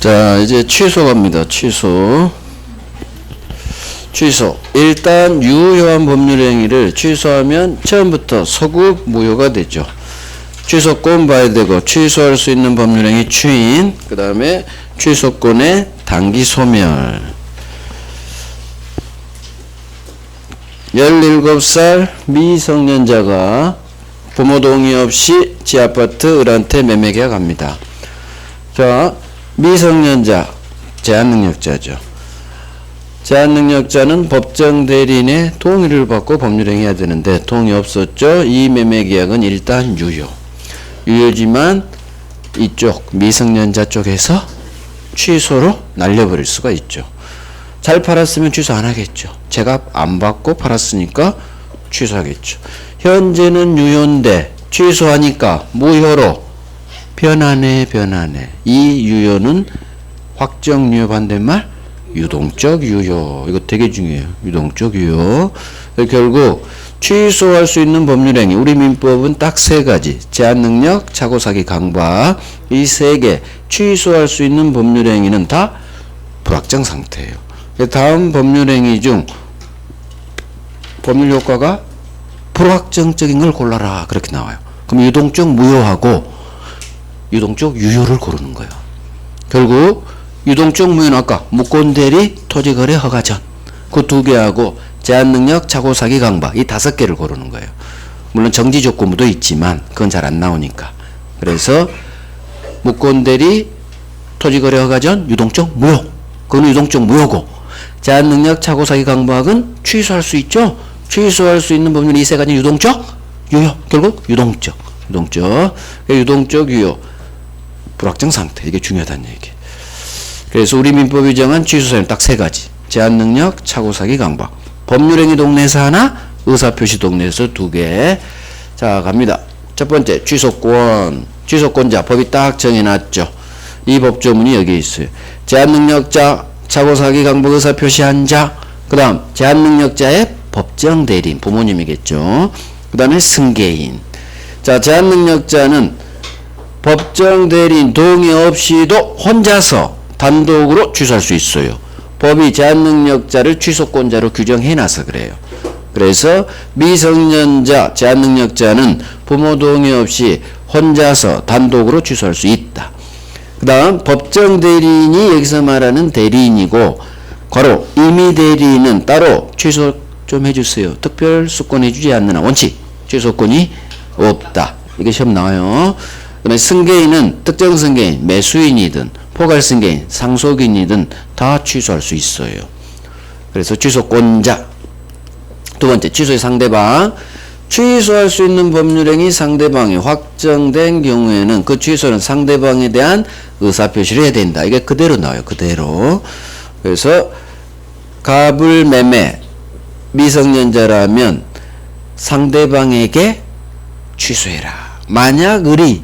자, 이제 취소 갑니다. 취소. 일단 유효한 법률행위를 취소하면 처음부터 소급 무효가 되죠. 취소권 봐야 되고, 취소할 수 있는 법률행위 추인, 그 다음에 취소권의 단기 소멸. 17살 미성년자가 부모 동의 없이 지 아파트 을한테 매매 계약합니다. 자, 미성년자, 제한능력자죠. 제한능력자는 법정 대리인의 동의를 받고 법률행위해야 되는데 동의 없었죠. 이 매매 계약은 일단 유효지만 이쪽 미성년자 쪽에서 취소로 날려버릴 수가 있죠. 잘 팔았으면 취소 안 하겠죠. 제가 안 받고 팔았으니까 취소하겠죠. 현재는 유효인데 취소하니까 무효로 변하네. 이 유효는 확정 유효 반대말 유동적 유효. 이거 되게 중요해요. 유동적 유효. 결국 취소할 수 있는 법률행위, 우리 민법은 딱 세 가지. 제한능력, 착오사기, 강박. 이 세 개 취소할 수 있는 법률행위는 다 불확정 상태예요. 다음 법률행위 중 법률효과가 불확정적인 걸 골라라. 그렇게 나와요. 그럼 유동적 무효하고 유동적 유효를 고르는 거예요. 결국 유동적 무효는 아까 무권대리 토지거래 허가전 그 두 개하고 제한능력 착오사기 강박 이 5개를 고르는 거예요. 물론 정지조건부도 있지만 그건 잘 안 나오니까. 그래서 무권대리 토지거래 허가전 유동적 무효, 그건 유동적 무효고, 제한능력 착오사기 강박은 취소할 수 있죠. 취소할 수 있는 법률이 이 세 가지 유동적 유효. 결국 유동적 유효 불확정 상태, 이게 중요하다는 얘기. 그래서 우리 민법이 정한 취소사유는 딱 세 가지. 제한능력, 착오사기, 강박. 법률행위 동네에서 하나, 의사표시 동네에서 2개. 자, 갑니다. 첫 번째, 취소권자. 법이 딱 정해놨죠. 이 법조문이 여기 있어요. 제한능력자, 착오사기, 강박, 의사표시한 자. 그 다음, 제한능력자의 법정 대리인, 부모님이겠죠. 그 다음에 승계인. 자, 제한능력자는 법정 대리인 동의 없이도 혼자서 단독으로 취소할 수 있어요. 법이 제한능력자를 취소권자로 규정해놔서 그래요. 그래서 미성년자 제한능력자는 부모 동의 없이 혼자서 단독으로 취소할 수 있다. 그 다음 법정 대리인이 여기서 말하는 대리인이고, 괄호 임의 대리인은 따로 취소 좀 해주세요. 특별 수권해주지 않는 원칙 취소권이 없다. 이게 시험 나와요. 그 다음에 승계인은 특정 승계인, 매수인이든 포괄승계인, 상속인이든 다 취소할 수 있어요. 그래서 취소권자. 두 번째, 취소의 상대방. 취소할 수 있는 법률행위 상대방이 확정된 경우에는 그 취소는 상대방에 대한 의사표시를 해야 된다. 이게 그대로 나와요. 그대로. 그래서 갑을 매매 미성년자라면 상대방에게 취소해라. 만약 을이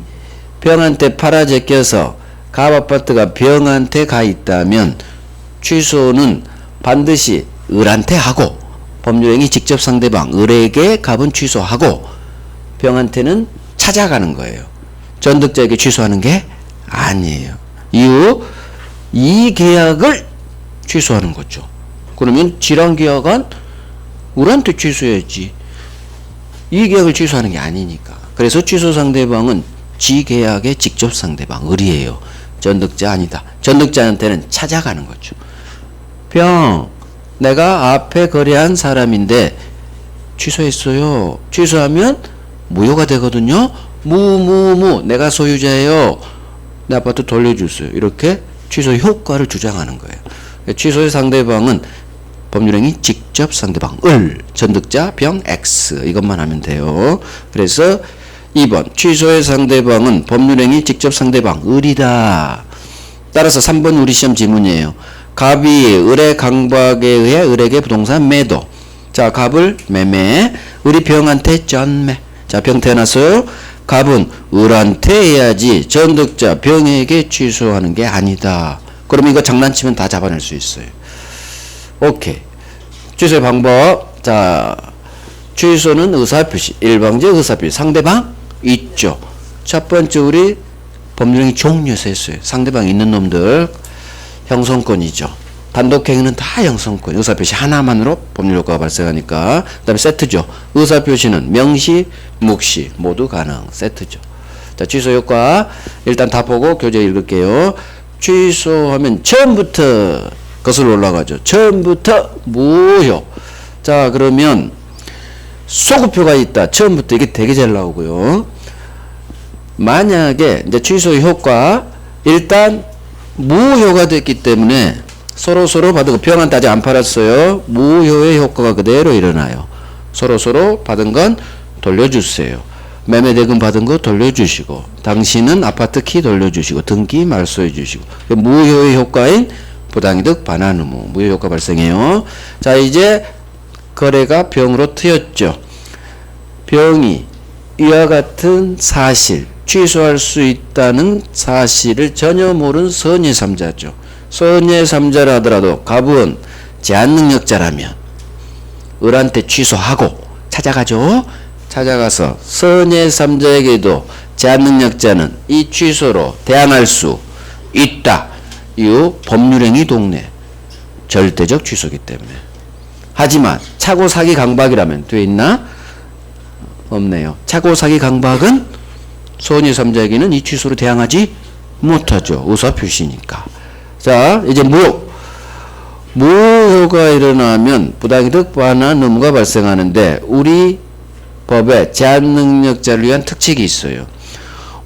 병한테 팔아 제껴서 갑 아파트가 병한테 가 있다면 취소는 반드시 을한테 하고, 법률행위 직접 상대방 을에게 갑은 취소하고 병한테는 찾아가는 거예요. 전득자에게 취소하는 게 아니에요. 이후 이 계약을 취소하는 거죠. 그러면 지랑 계약은 을한테 취소해야지. 이 계약을 취소하는 게 아니니까. 그래서 취소 상대방은 지 계약의 직접 상대방 을이에요. 전득자 아니다. 전득자한테는 찾아가는 거죠. 내가 앞에 거래한 사람인데 취소했어요. 취소하면 무효가 되거든요. 내가 소유자예요. 내 아파트 돌려주세요. 이렇게 취소 효과를 주장하는 거예요. 취소의 상대방은 법률행위 직접 상대방 을, 전득자 X 이것만 하면 돼요. 그래서 2번 취소의 상대방은 법률행위 직접 상대방 을이다. 따라서 3번 우리 시험 지문이에요. 갑이 을의 강박에 의해 을에게 부동산 매도. 자, 갑을 매매, 을이 병한테 전매. 자, 병 태어났어요. 갑은 을한테 해야지 전득자 병에게 취소하는 게 아니다. 그러면 이거 장난치면 다 잡아낼 수 있어요. 오케이. 취소의 방법. 자, 취소는 의사표시, 일방적 의사표시. 상대방 있죠. 첫 번째 우리 법률행위 종류에서 했어요. 상대방 있는 놈들. 형성권이죠. 단독행위는 다 형성권. 의사표시 하나만으로 법률효과가 발생하니까. 그 다음에 세트죠. 의사표시는 명시, 묵시 모두 가능. 세트죠. 자, 취소효과 일단 다 보고 교재 읽을게요. 취소하면 처음부터 거슬러 올라가죠. 처음부터 무효. 자, 그러면 소급표가 있다. 처음부터 이게 되게 잘 나오고요. 만약에 이제 취소 효과 일단 무효가 됐기 때문에 서로 받은 거 병한테 아직 안 팔았어요. 무효의 효과가 그대로 일어나요. 서로 받은 건 돌려주세요. 매매 대금 받은 거 돌려주시고 당신은 아파트 키 돌려주시고 등기 말소해 주시고 무효의 효과인 부당이득 반환 의무 무효 효과 발생해요. 자, 이제 거래가 병으로 트였죠. 병이 이와 같은 사실 취소할 수 있다는 사실을 전혀 모르는 선예3자죠. 선예3자라 하더라도 갑은 제한능력자라면 을한테 취소하고 찾아가죠. 찾아가서 선예3자에게도 제한능력자는 이 취소로 대항할 수 있다. 이후 법률행위 동네 절대적 취소기 때문에. 하지만 차고 사기 강박이라면 돼 있나? 없네요. 차고 사기 강박은 선예3자에게는 이 취소로 대항하지 못하죠. 의사표시니까. 자, 이제 무효가 일어나면 부당이득 반환 의무가 발생하는데 우리 법에 제한능력자를 위한 특칙이 있어요.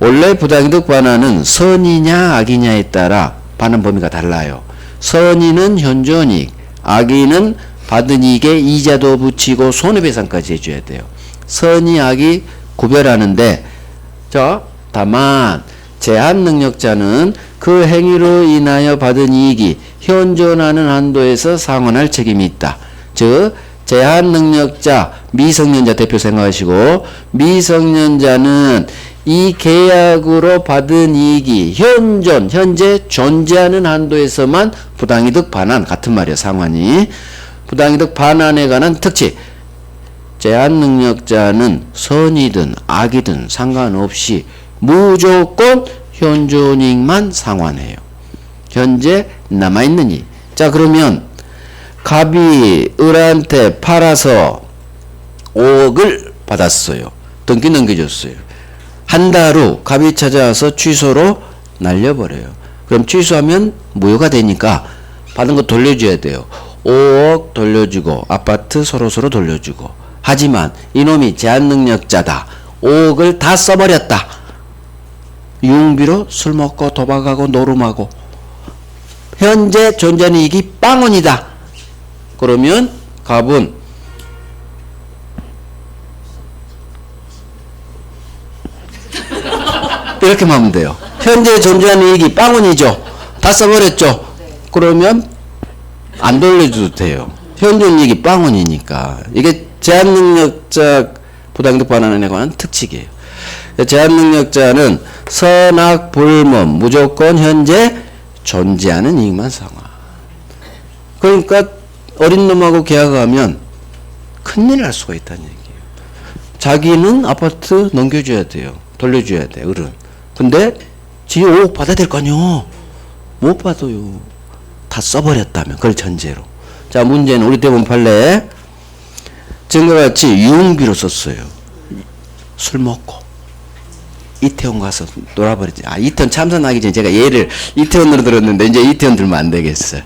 원래 부당이득 반환은 선이냐 악이냐에 따라 반환 범위가 달라요. 선이는 현존이익, 악이는 받은 이익에 이자도 붙이고 손해배상까지 해줘야 돼요. 선이 악이 구별하는데 자, 다만 제한능력자는 그 행위로 인하여 받은 이익이 현존하는 한도에서 상환할 책임이 있다. 즉 제한능력자 미성년자 대표 생각하시고 미성년자는 이 계약으로 받은 이익이 현재 존재하는 한도에서만 부당이득 반환 같은 말이야. 상환이 부당이득 반환에 관한 특칙. 제한능력자는 선이든 악이든 상관없이 무조건 현존이익만 상환해요. 현재 남아있는 이익. 자, 그러면 갑이 을한테 팔아서 5억을 받았어요. 등기 넘겨줬어요. 한 달 후 갑이 찾아와서 취소로 날려버려요. 그럼 취소하면 무효가 되니까 받은 거 돌려줘야 돼요. 5억 돌려주고 아파트 서로 돌려주고. 하지만 이놈이 제한능력자다. 5억을 다 써버렸다. 유흥비로 술 먹고 도박하고 노름하고 현재 존재하는 이익이 빵원이다. 그러면 갑은 이렇게 하면 돼요. 현재 존재하는 이익이 빵원이죠. 다 써버렸죠. 그러면 안 돌려줘도 돼요. 현존 이익이 빵원이니까. 이게 제한능력자 부당이득 반환에 관한 특칙이에요. 제한능력자는 선악 불문 무조건 현재 존재하는 이익만 상환. 그러니까 어린 놈하고 계약하면 큰일 날 수가 있다는 얘기예요. 자기는 아파트 넘겨줘야 돼요. 돌려줘야 돼. 을은. 근데 지 5억 받아야 될 거 아니요. 못 받아요. 다 써버렸다면. 그걸 전제로. 자, 문제는 우리 대법원 판례 지금과 같이 유흥비로 썼어요. 술 먹고 이태원 가서 놀아버리지. 아, 이태원 참선하기 전에 제가 예를 이태원으로 들었는데 이제 이태원 들면 안 되겠어요.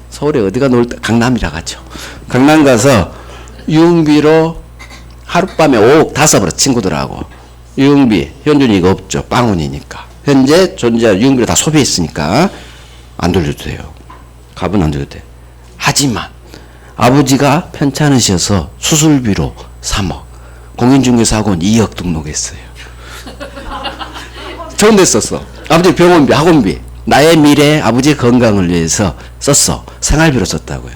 서울에 어디가 놀 때 강남이라 가죠. 강남 가서 유흥비로 하룻밤에 5억 다 써버려. 친구들하고. 유흥비 현존이익 없죠. 빵원이니까. 현재 존재할 유흥비를 다 소비했으니까 안 돌려도 돼요. 갑은 안 돌려도 돼. 하지만 아버지가 편찮으셔서 수술비로 3억, 공인중개사학원 2억 등록했어요. 좋은 데 썼어. 아버지 병원비, 학원비, 나의 미래, 아버지의 건강을 위해서 썼어. 생활비로 썼다고요.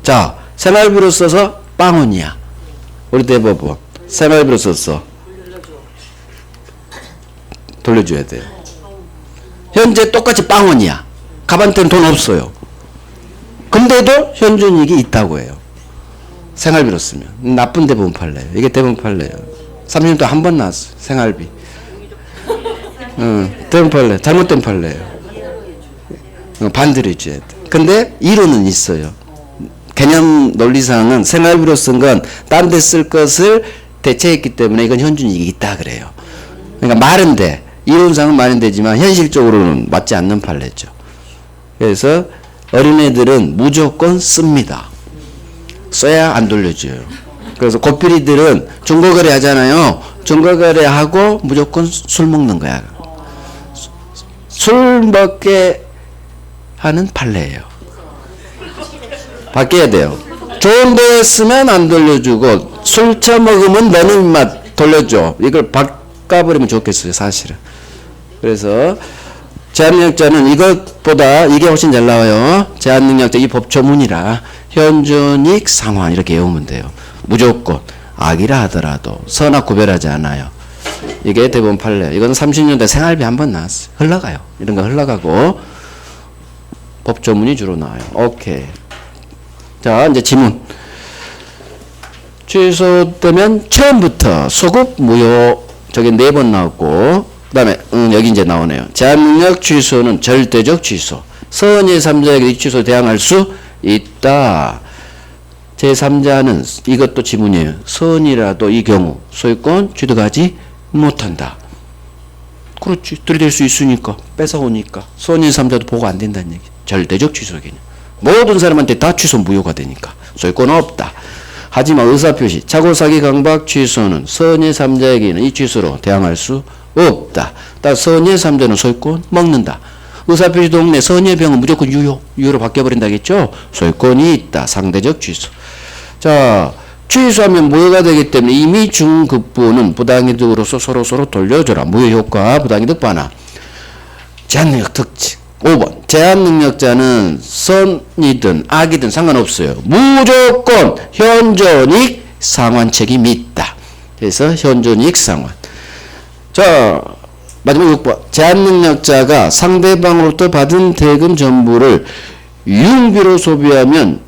자, 생활비로 써서 빵원이야. 우리 대법원 생활비로 썼어. 돌려줘야 돼요. 현재 똑같이 빵원이야. 갑한테는 돈 없어요. 근데도 현존이익이 있다고 해요. 생활비로 쓰면. 나쁜 대법원 판례예요. 이게 대법원 판례예요. 30년 동안 한 번 나왔어요. 생활비. 대법원 판례. 잘못된 판례예요. 반대로 해줘야 돼. 근데 이론은 있어요. 개념 논리상은 생활비로 쓴 건 딴 데 쓸 것을 대체했기 때문에 이건 현준이익이 있다 그래요. 그러니까 말은 돼. 이론상은 말은 되지만 현실적으로는 맞지 않는 판례죠. 그래서 어린애들은 무조건 씁니다. 써야 안 돌려줘요. 그래서 고삐리들은 중고거래 하잖아요. 중고거래 하고 무조건 술 먹는 거야. 술 먹게 하는 판례예요. 바뀌어야 돼요. 좋은 데 쓰면 안 돌려주고 술 처먹으면 너는 인마 돌려줘. 이걸 바꿔버리면 좋겠어요, 사실은. 그래서 제한능력자는 이것보다 이게 훨씬 잘 나와요. 제한능력자 이 법조문이라 현존익 상환 이렇게 외우면 돼요. 무조건 악이라 하더라도 선악 구별하지 않아요. 이게 대법원 판례. 이건 30년대 생활비 한 번 나왔어요. 흘러가요. 이런 거 흘러가고 법조문이 주로 나와요. 오케이. 자, 이제 지문. 취소되면 처음부터 소급 무효 저게 4번 나왔고 그 다음에 여기 이제 나오네요. 제한능력 취소는 절대적 취소. 선의 3자에게 취소 대항할 수 있다. 제3자는 이것도 지문이에요. 선이라도 이 경우 소유권 취득하지 못한다. 그렇지. 들이댈 수 있으니까 뺏어오니까 선의 3자도 보고 안 된다는 얘기. 절대적 취소 개념. 모든 사람한테 다 취소 무효가 되니까 소유권 없다. 하지만 의사표시, 착오사기 강박 취소는 선의 3자에게는 이 취소로 대항할 수 없다. 따라 선의 3자는 소유권 먹는다. 의사표시 동네 선의 병은 무조건 유효로 바뀌어버린다겠죠? 소유권이 있다. 상대적 취소. 자, 취소하면 무효가 되기 때문에 이미 중급부는 부당이득으로서 서로 돌려줘라. 무효효과 부당이득 반환. 제한능력 특징. 5번. 제한능력자는 선이든 악이든 상관없어요. 무조건 현존익 상환 책임이 있다. 그래서 현존익 상환. 자, 마지막 6번. 제한능력자가 상대방으로부터 받은 대금 전부를 유흥비로 소비하면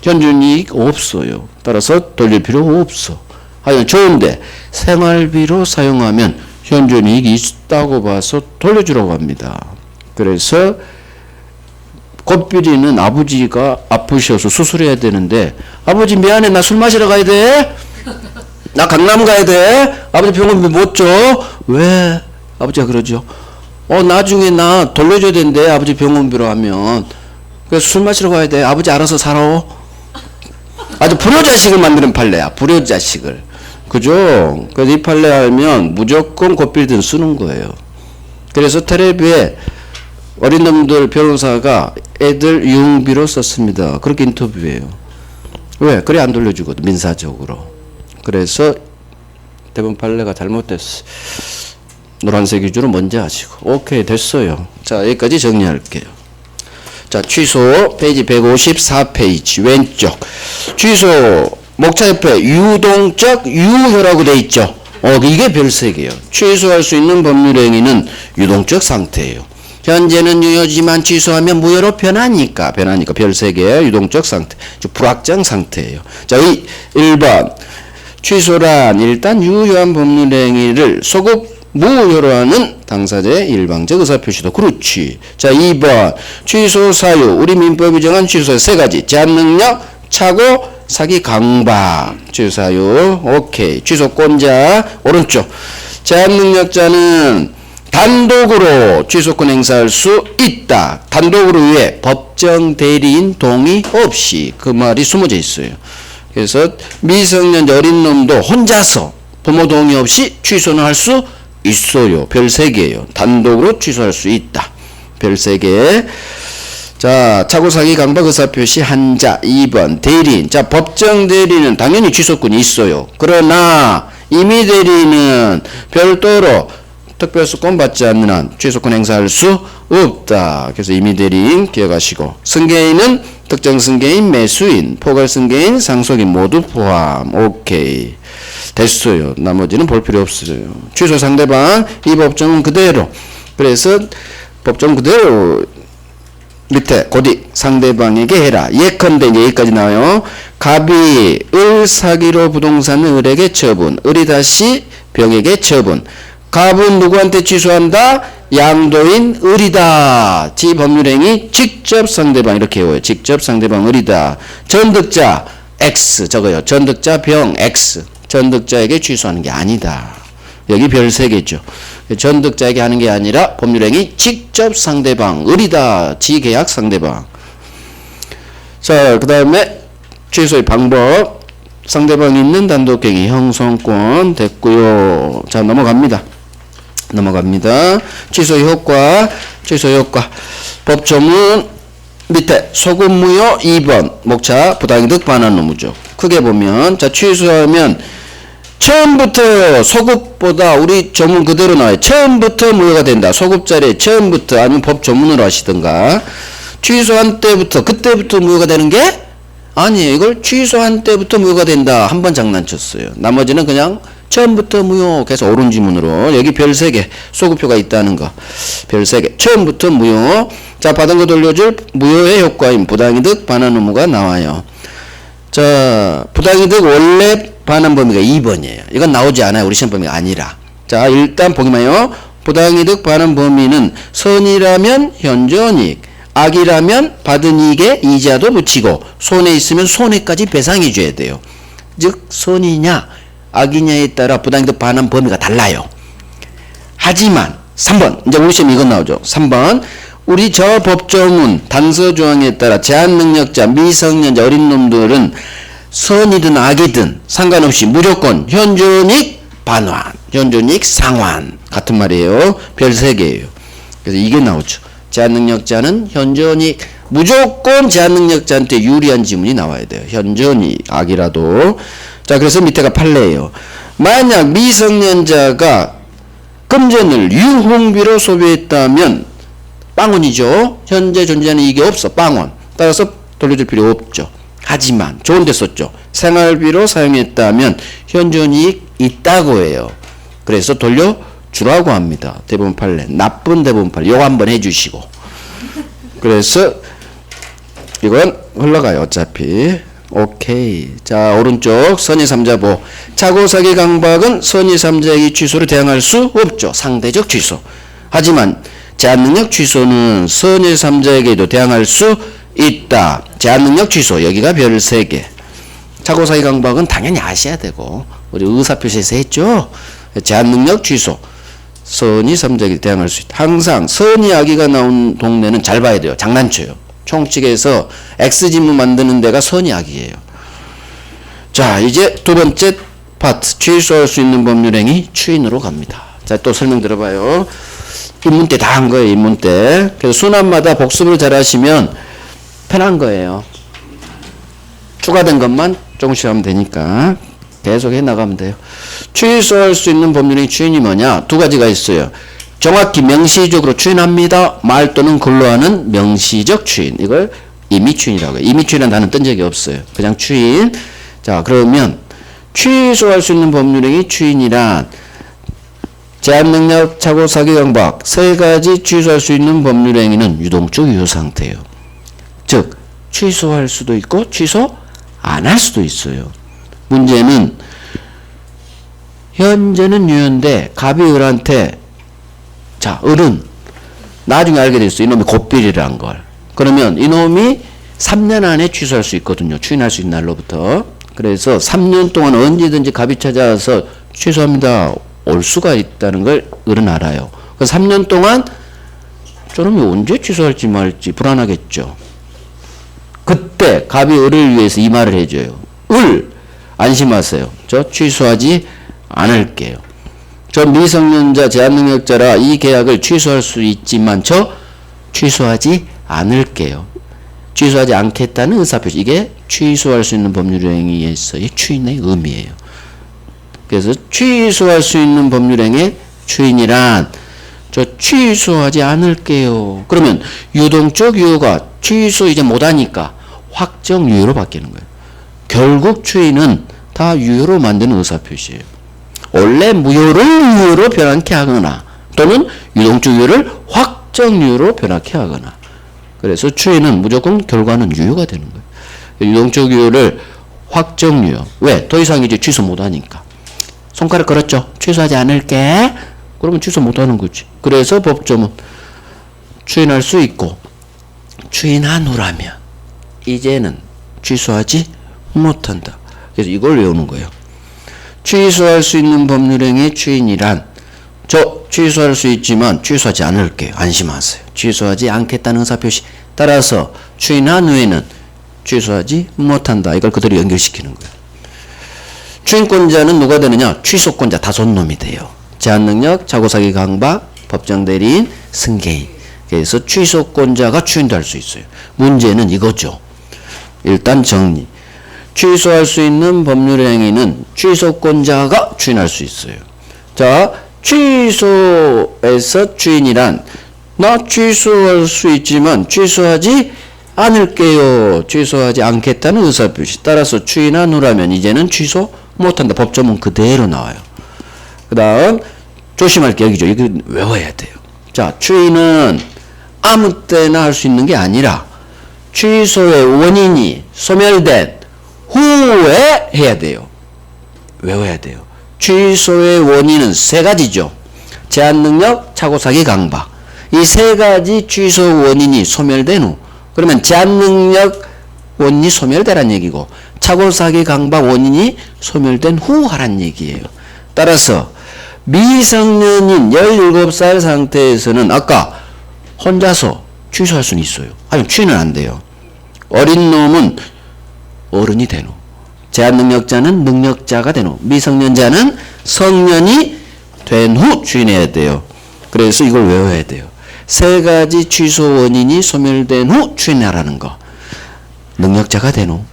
현존이익 없어요. 따라서 돌릴 필요 없어. 하여간 좋은데 생활비로 사용하면 현존이익이 있다고 봐서 돌려주라고 합니다. 그래서 꽃비리는 아버지가 아프셔서 수술해야 되는데 아버지 미안해 나 술 마시러 가야 돼. 나 강남 가야 돼. 아버지 병원비 못 줘. 왜? 아버지가 그러죠. 나중에 나 돌려줘야 되는데 아버지 병원비로 하면 그래서 술 마시러 가야 돼. 아버지 알아서 살아. 아주 불효자식을 만드는 판례야. 불효자식을. 그죠? 그래서 이 판례 하면 무조건 꽃비리든 쓰는 거예요. 그래서 텔레비에 어린 놈들 변호사가 애들 유흥비로 썼습니다. 그렇게 인터뷰해요. 왜? 그래 안 돌려주거든. 민사적으로. 그래서 대법원 판례가 잘못됐어. 노란색 위주로 먼저 하시고. 오케이 됐어요. 자 여기까지 정리할게요. 자 취소 페이지 154페이지 왼쪽 취소 목차 옆에 유동적 유효라고 돼 있죠. 이게 별색이에요. 취소할 수 있는 법률행위는 유동적 상태예요. 현재는 유효지만 취소하면 무효로 변하니까 별색이에요. 유동적 상태. 불확정 상태예요. 자, 1번. 취소란 일단 유효한 법률행위를 소급 무효로 하는 당사자의 일방적 의사표시도 그렇지. 자, 2번. 취소 사유. 우리 민법이 정한 취소의 3가지. 제한능력, 착오, 사기, 강박. 취소 사유. 오케이. 취소권자. 오른쪽. 제한능력자는 단독으로 취소권 행사할 수 있다. 단독으로 왜? 법정 대리인 동의 없이. 그 말이 숨어져 있어요. 그래서 미성년 어린 놈도 혼자서 부모 동의 없이 취소는 할 수 있어요. 별 3개예요. 단독으로 취소할 수 있다. 별 3개. 자, 착오사기 강박 의사표시 한자. 2번 대리인. 자, 법정 대리인은 당연히 취소권이 있어요. 그러나 임의 대리인은 별도로 특별수권 받지 않는 한 취소권 행사할 수 없다. 그래서 임의대리인 기억하시고 승계인은 특정 승계인, 매수인, 포괄 승계인, 상속인 모두 포함. 오케이. 됐어요. 나머지는 볼 필요 없어요. 취소 상대방 이 법정은 그대로. 그래서 법정 그대로 밑에 고디 상대방에게 해라. 예컨대 여기까지 나와요. 갑이 을 사기로 부동산을 을에게 처분. 을이 다시 병에게 처분. 갑은 누구한테 취소한다? 양도인 을이다. 지 법률행위 직접 상대방 이렇게 외워요. 직접 상대방 을이다. 전득자 X 적어요. 전득자 병 X. 전득자에게 취소하는 게 아니다. 여기 별 3개죠. 전득자에게 하는 게 아니라 법률행위 직접 상대방 을이다. 지 계약 상대방. 자, 그 다음에 취소의 방법. 상대방이 있는 단독행위 형성권 됐고요. 자, 넘어갑니다. 취소의 효과. 법조문 밑에 소급무효 2번 목차 부당이득 반환 의무죠. 크게 보면 자 취소하면 처음부터 소급보다 우리 조문 그대로 나와요. 처음부터 무효가 된다. 소급 자리에 처음부터 아니면 법 조문으로 하시든가. 취소한 때부터 그때부터 무효가 되는 게 아니에요. 이걸 취소한 때부터 무효가 된다. 한 번 장난쳤어요. 나머지는 그냥 처음부터 무효. 그래서 옳은 지문으로 여기 별 3개 소급표가 있다는 거. 별 3개. 처음부터 무효. 자 받은 거 돌려줄 무효의 효과인 부당이득 반환 의무가 나와요. 자 부당이득 원래 반환 범위가 2번이에요. 이건 나오지 않아요. 우리 시험 범위가 아니라. 자 일단 보기만 해요. 부당이득 반환 범위는 선이라면 현저이익, 악이라면 받은 이익에 이자도 붙이고 손해 있으면 손해까지 배상해 줘야 돼요. 즉 선이냐 악이냐에 따라 부당이득 반환 범위가 달라요. 하지만 3번 이제 우리 시험 이건 나오죠. 3번 우리 저 법조문 단서조항에 따라 제한능력자 미성년자 어린 놈들은 선이든 악이든 상관없이 무조건 현존이익 반환, 현존이익 상환 같은 말이에요. 별 3개예요. 그래서 이게 나오죠. 제한능력자는 현존이익 무조건 제한능력자한테 유리한 지문이 나와야 돼요. 현존이익 악이라도. 자 그래서 밑에가 판례예요. 만약 미성년자가 금전을 유흥비로 소비했다면 빵원이죠. 현재 존재하는 이익이 없어. 빵원. 따라서 돌려줄 필요 없죠. 하지만 좋은 데 썼죠. 생활비로 사용했다면 현존이익 있다고 해요. 그래서 돌려주라고 합니다. 대법원 판례. 나쁜 대법원 판례. 요거 한번 해주시고. 그래서 이건 흘러가요. 어차피. 오케이. 자 오른쪽 선의3자보. 차고사기 강박은 선의3자에게 취소를 대항할 수 없죠. 상대적 취소. 하지만 제한능력 취소는 선의3자에게도 대항할 수 있다. 제한능력 취소. 여기가 별 3개. 차고사기 강박은 당연히 아셔야 되고 우리 의사표시에서 했죠. 제한능력 취소. 선의3자에게 대항할 수 있다. 항상 선의 악의가 나온 동네는 잘 봐야 돼요. 장난쳐요. 총칙에서 X지문 만드는 데가 선의 악의예요. 자 이제 두 번째 파트. 취소할 수 있는 법률행위 추인으로 갑니다. 자 또 설명 들어봐요. 입문 때 다 한 거예요. 입문 때. 그래서 순환마다 복습을 잘 하시면 편한 거예요. 추가된 것만 조금씩 하면 되니까 계속 해나가면 돼요. 취소할 수 있는 법률행위 추인이 뭐냐? 두 가지가 있어요. 정확히 명시적으로 추인합니다. 말 또는 글로 하는 명시적 추인. 이걸 임의추인이라고 해요. 임의추인이라는 단어는 뜬 적이 없어요. 그냥 추인. 자 그러면 취소할 수 있는 법률행위 추인이란 제한능력, 차고사기 강박 3가지 취소할 수 있는 법률행위는 유동적 유효 상태예요. 즉 취소할 수도 있고 취소 안 할 수도 있어요. 문제는 현재는 유효인데 갑이 을한테 자 을은 나중에 알게 됐어. 이놈이 곱비리라는 걸. 그러면 이놈이 3년 안에 취소할 수 있거든요. 추인할 수 있는 날로부터. 그래서 3년 동안 언제든지 갑이 찾아와서 취소합니다. 올 수가 있다는 걸 을은 알아요. 그래서 3년 동안 저놈이 언제 취소할지 말지 불안하겠죠. 그때 갑이 을을 위해서 이 말을 해줘요. 을 안심하세요. 저 취소하지 않을게요. 저 미성년자 제한능력자라 이 계약을 취소할 수 있지만 저 취소하지 않을게요. 취소하지 않겠다는 의사표시. 이게 취소할 수 있는 법률행위에서의 추인의 의미예요. 그래서 취소할 수 있는 법률행위의 추인이란 저 취소하지 않을게요. 그러면 유동적 유효가 취소 이제 못하니까 확정 유효로 바뀌는 거예요. 결국 추인은 다 유효로 만드는 의사표시예요. 원래 무효를 유효로 변환케 하거나 또는 유동적 유효를 확정 유효로 변환케 하거나. 그래서 추인은 무조건 결과는 유효가 되는 거예요. 유동적 유효를 확정 유효. 왜? 더 이상 이제 취소 못하니까. 손가락 걸었죠. 취소하지 않을게. 그러면 취소 못하는 거지. 그래서 법조문 추인할 수 있고 추인한 후라면 이제는 취소하지 못한다. 그래서 이걸 외우는 거예요. 취소할 수 있는 법률행위 추인이란 저 취소할 수 있지만 취소하지 않을게요. 안심하세요. 취소하지 않겠다는 의사표시. 따라서 추인한 후에는 취소하지 못한다. 이걸 그대로 연결시키는 거예요. 추인권자는 누가 되느냐? 취소권자 다섯 놈이 돼요. 제한능력, 차고사기 강박, 법정대리인, 승계인. 그래서 취소권자가 추인도 할 수 있어요. 문제는 이거죠. 일단 정리. 취소할 수 있는 법률행위는 취소권자가 추인할 수 있어요. 자, 취소에서 추인이란 나 취소할 수 있지만 취소하지 않을게요. 취소하지 않겠다는 의사표시. 따라서 추인한 후라면 이제는 취소 못한다. 법조문 그대로 나와요. 그 다음 조심할 게 여기죠. 이거 외워야 돼요. 자, 추인은 아무 때나 할 수 있는 게 아니라 취소의 원인이 소멸된 후에 해야 돼요. 외워야 돼요. 취소의 원인은 세 가지죠. 제한능력, 차고사기, 강박. 이 세 가지 취소 원인이 소멸된 후. 그러면 제한능력 원인이 소멸되란 얘기고 차고사기, 강박 원인이 소멸된 후 하란 얘기예요. 따라서 미성년인 17살 상태에서는 아까 혼자서 취소할 수는 있어요. 아니면 추인은 안 돼요. 어린 놈은 어른이 된 후. 제한능력자는 능력자가 된 후. 미성년자는 성년이 된 후 추인해야 돼요. 그래서 이걸 외워야 돼요. 세 가지 취소 원인이 소멸된 후 추인하라는 거. 능력자가 된 후.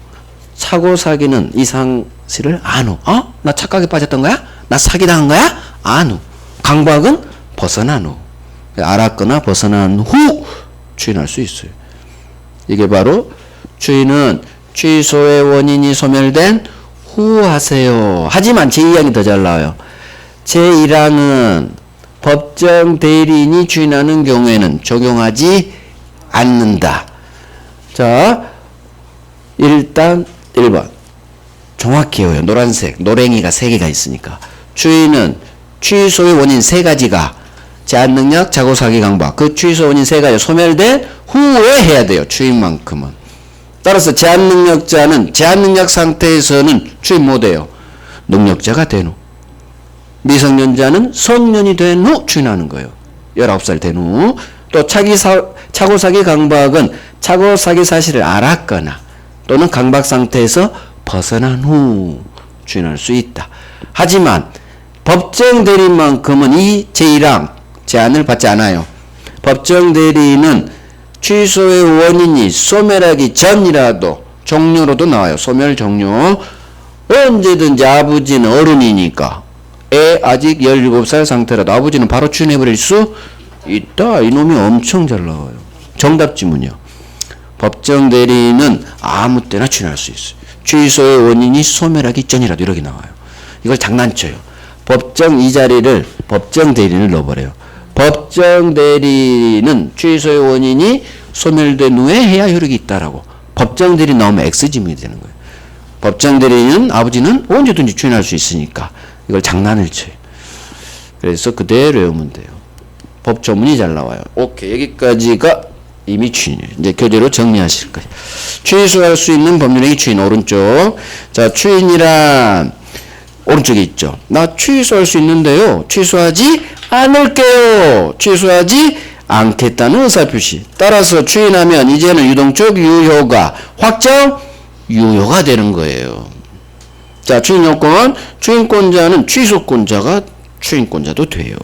사고 사기는 이 상실을 안 후. 나 착각에 빠졌던 거야? 나 사기당한 거야? 안 후. 강박은 벗어난 후. 알았거나 벗어난 후 추인할 수 있어요. 이게 바로 추인은 취소의 원인이 소멸된 후 하세요. 하지만 제2항이 더 잘 나와요. 제1항은 법정 대리인이 추인하는 경우에는 적용하지 않는다. 자, 일단 1번 정확히 해요. 노란색 노랭이가 3개가 있으니까 추인은 취소의 원인 3가지가 제한능력, 차고사기, 강박 그 취소 원인 3가지 소멸된 후에 해야 돼요. 추인만큼은. 따라서 제한능력자는 제한능력 상태에서는 추인 못해요. 능력자가 된 후. 미성년자는 성년이 된 후 추인하는 거예요. 19살 된 후. 또 차고사기, 강박은 차고사기 사실을 알았거나 또는 강박 상태에서 벗어난 후 추인할 수 있다. 하지만 법정 대리인만큼은 이 제1항 제한을 받지 않아요. 법정 대리인은 취소의 원인이 소멸하기 전이라도 종료로도 나와요. 소멸 종료. 언제든지 아버지는 어른이니까 애 아직 17살 상태라도 아버지는 바로 추인해버릴 수 있다. 이놈이 엄청 잘 나와요. 정답 지문이요. 법정 대리인은 아무 때나 추인할 수 있어요. 취소의 원인이 소멸하기 전이라도 이렇게 나와요. 이걸 장난쳐요. 이 자리를 법정 대리인을 넣어버려요. 법정 대리인은 취소의 원인이 소멸된 후에 해야 효력이 있다라고. 법정 대리인 나오면 X지문이 되는 거예요. 법정 대리인은 아버지는 언제든지 추인할 수 있으니까 이걸 장난을 쳐요. 그래서 그대로 외우면 돼요. 법조문이 잘 나와요. 오케이. 여기까지가 이미 추인이에요. 이제 교재로 정리하실 거예요. 취소할 수 있는 법률행위 추인 오른쪽. 자, 추인이란 오른쪽에 있죠. 나 취소할 수 있는데요. 취소하지 않을게요. 취소하지 않겠다는 의사표시. 따라서 추인하면 이제는 유동적 유효가 확정 유효가 되는 거예요. 자, 추인요건. 추인권자는 취소권자가 추인권자도 돼요.